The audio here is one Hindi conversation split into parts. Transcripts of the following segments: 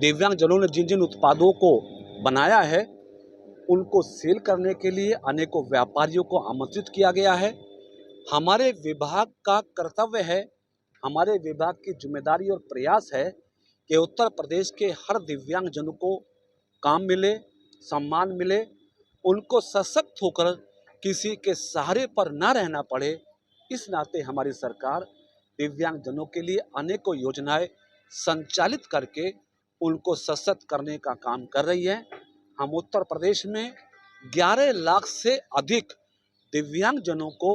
दिव्यांगजनों ने जिन जिन उत्पादों को बनाया है उनको सेल करने के लिए अनेकों व्यापारियों को आमंत्रित किया गया है। हमारे विभाग का कर्तव्य है, हमारे विभाग की जिम्मेदारी और प्रयास है कि उत्तर प्रदेश के हर दिव्यांगजनों को काम मिले, सम्मान मिले, उनको सशक्त होकर किसी के सहारे पर न रहना पड़े। इस नाते हमारी सरकार दिव्यांगजनों के लिए अनेकों योजनाएं संचालित करके उनको सशक्त करने का काम कर रही है। हम उत्तर प्रदेश में 11 लाख से अधिक दिव्यांगजनों को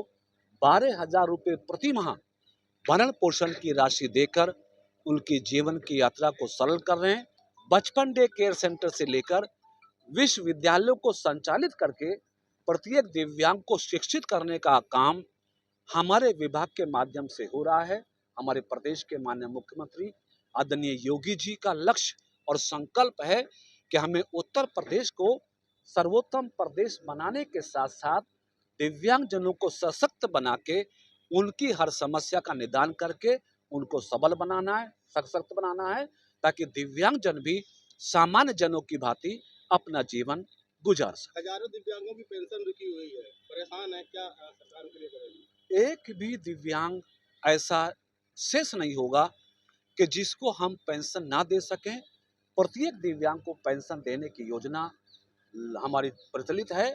12,000 रुपये प्रति माह भरण पोषण की राशि देकर उनकी जीवन की यात्रा को सरल कर रहे हैं। बचपन डे केयर सेंटर से लेकर विश्वविद्यालयों को संचालित करके प्रत्येक दिव्यांग को शिक्षित करने का काम हमारे विभाग के माध्यम से हो रहा है। हमारे प्रदेश के माननीय मुख्यमंत्री आदरणीय योगी जी का लक्ष्य और संकल्प है कि हमें उत्तर प्रदेश को सर्वोत्तम प्रदेश बनाने के साथ साथ दिव्यांगजनों को सशक्त बना के उनकी हर समस्या का निदान करके उनको सबल बनाना है, सशक्त बनाना है, ताकि दिव्यांगजन भी सामान्य जनों की भांति अपना जीवन गुजार सके। हजारों दिव्यांगों की पेंशन रुकी हुई है, परेशान है, क्या सरकार के लिए करेगी? एक भी दिव्यांग ऐसा शेष नहीं होगा कि जिसको हम पेंशन ना दे सकें। प्रत्येक दिव्यांग को पेंशन देने की योजना हमारी प्रचलित है।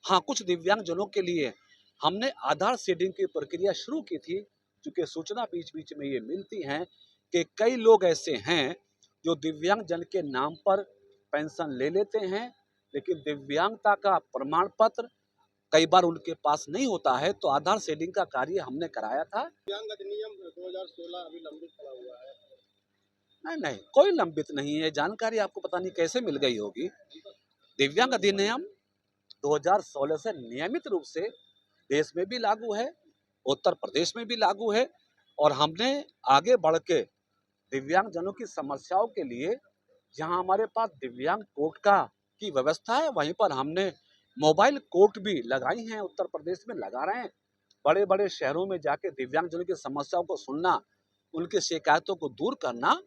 हाँ, कुछ दिव्यांगजनों के लिए हमने आधार सीडिंग की प्रक्रिया शुरू की थी, क्योंकि सूचना बीच बीच में ये मिलती हैं कि कई लोग ऐसे हैं जो दिव्यांगजन के नाम पर पेंशन ले लेते हैं, लेकिन दिव्यांगता का प्रमाण पत्र कई बार उनके पास नहीं होता है। तो आधार सीडिंग का कार्य हमने कराया था। दिव्यांग अधिनियम 2016 अभी लंबित पड़ा हुआ है। नहीं, कोई लंबित नहीं है। जानकारी आपको पता नहीं कैसे मिल गई होगी। दिव्यांग अधिनियम 2016 से नियमित रूप से देश में भी लागू है, उत्तर प्रदेश में भी लागू है, और हमने आगे बढ़ के दिव्यांगजनों की समस्याओं के लिए जहां हमारे पास दिव्यांग कोर्ट की व्यवस्था है, वहीं पर हमने मोबाइल कोर्ट भी लगाई हैं। उत्तर प्रदेश में लगा रहे हैं। बड़े बड़े शहरों में जाके दिव्यांगजनों की समस्याओं को सुनना, उनकी शिकायतों को दूर करना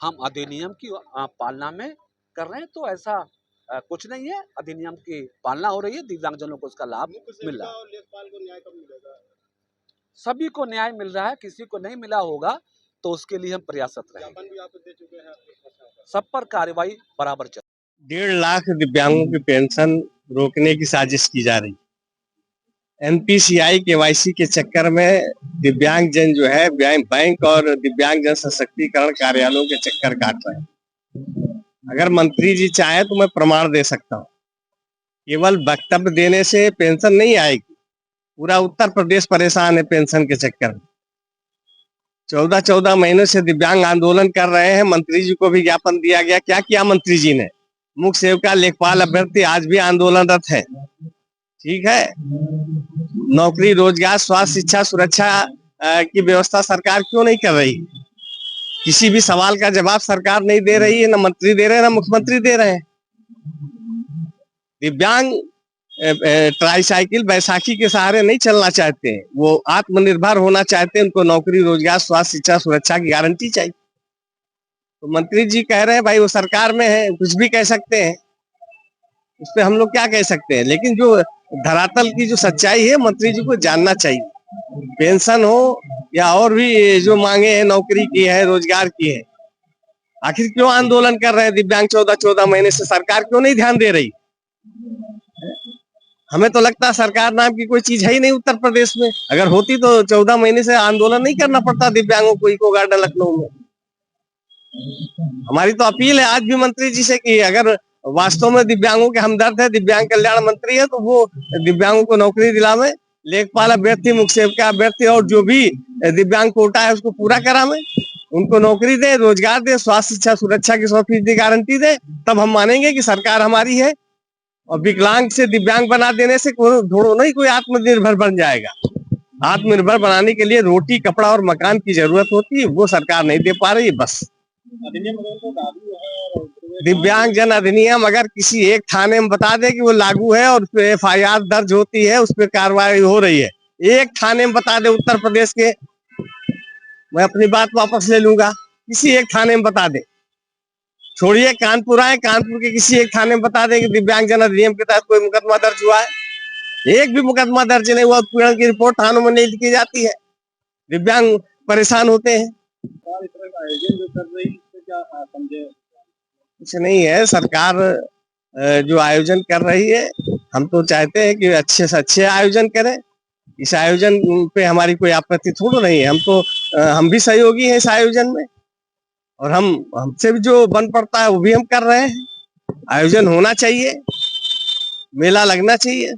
हम अधिनियम की पालना में कर रहे हैं। तो ऐसा कुछ नहीं है, अधिनियम की पालना हो रही है, दिव्यांगजनों को उसका लाभ मिल रहा है। और लेखपाल को न्याय कब मिलेगा? सभी को न्याय मिल रहा है, किसी को नहीं मिला होगा तो उसके लिए हम प्रयासरत रहेंगे। ज्ञापन भी आप दे चुके हैं, सब पर कार्रवाई बराबर चल। 1.5 लाख दिव्यांगों की पेंशन रोकने की साजिश की जा रही। एनपीसीआई केवाईसी के चक्कर में दिव्यांगजन जो है बैंक और दिव्यांगजन सशक्तिकरण कार्यालयों के चक्कर काट रहे हैं। अगर मंत्री जी चाहे तो मैं प्रमाण दे सकता हूँ। केवल वक्तव्य देने से पेंशन नहीं आएगी। पूरा उत्तर प्रदेश परेशान है पेंशन के चक्कर में। 14 महीनों से दिव्यांग आंदोलन कर रहे हैं। मंत्री जी को भी ज्ञापन दिया गया। क्या किया मंत्री जी ने? मुख्य सेविका लेखपाल अभ्यर्थी आज भी आंदोलनरत है। ठीक है, नौकरी, रोजगार, स्वास्थ्य, शिक्षा, सुरक्षा की व्यवस्था सरकार क्यों नहीं कर रही? किसी भी सवाल का जवाब सरकार नहीं दे रही है। ना मंत्री दे रहे हैं, ना मुख्यमंत्री दे रहे हैं। दिव्यांग ट्राईसाइकिल बैसाखी के सहारे नहीं चलना चाहते हैं, वो आत्मनिर्भर होना चाहते हैं। उनको नौकरी, रोजगार, स्वास्थ्य, शिक्षा, सुरक्षा की गारंटी चाहिए। तो मंत्री जी कह रहे हैं भाई वो सरकार में है, कुछ भी कह सकते हैं, उस पर हम लोग क्या कह सकते हैं। लेकिन जो धरातल की जो सच्चाई है मंत्री जी को जानना चाहिए। पेंशन हो या और भी जो मांगे हैं, नौकरी की है, रोजगार की है, आखिर क्यों आंदोलन कर रहे हैं दिव्यांग 14 महीने से? सरकार क्यों नहीं ध्यान दे रही? हमें तो लगता है सरकार नाम की कोई चीज है ही नहीं उत्तर प्रदेश में। अगर होती तो 14 महीने से आंदोलन नहीं करना पड़ता दिव्यांगों को इको गार्डन लखनऊ में। हमारी तो अपील है आज भी मंत्री जी से कि अगर वास्तव में दिव्यांगों के हमदर्द है, दिव्यांग कल्याण मंत्री है, तो वो दिव्यांगों को नौकरी दिलावे। लेखपाल अभ्यर्थी, मुख्य सेविका अभ्यर्थी और जो भी दिव्यांग कोटा है उसको पूरा करावे। उनको नौकरी दे, रोजगार दे, स्वास्थ्य, शिक्षा, सुरक्षा की 100% गारंटी दे, तब हम मानेंगे कि सरकार हमारी है। और विकलांग से दिव्यांग बना देने से थोड़ा नहीं कोई आत्मनिर्भर बन जाएगा। आत्मनिर्भर बनाने के लिए रोटी, कपड़ा और मकान की जरूरत होती है, वो सरकार नहीं दे पा रही। बस दिव्यांग जन अधिनियम अगर किसी एक थाने में बता दे कि वो लागू है और उस पर FIR दर्ज होती है, उस पर कार्रवाई हो रही है, एक थाने में बता दे उत्तर प्रदेश के, मैं अपनी बात वापस ले लूंगा। किसी एक थाने में बता दे, छोड़िए कानपुर आए, कानपुर के किसी एक थाने में बता दें कि दिव्यांगजन अधिनियम के तहत कोई मुकदमा दर्ज हुआ है। एक भी मुकदमा दर्ज नहीं हुआ, उत्पीड़न की रिपोर्ट थानों में नहीं लिखी जाती है, दिव्यांग परेशान होते हैं। और इस तरह का आयोजन जो कर रही है इससे क्या समझे? कुछ नहीं है, सरकार जो आयोजन कर रही है, हम तो चाहते हैं कि अच्छे से अच्छे आयोजन करें। इस आयोजन पे हमारी कोई आपत्ति थोड़ी नहीं है, हम भी सहयोगी हैं इस आयोजन में, और हमसे भी जो बन पड़ता है वो भी हम कर रहे हैं। आयोजन होना चाहिए, मेला लगना चाहिए।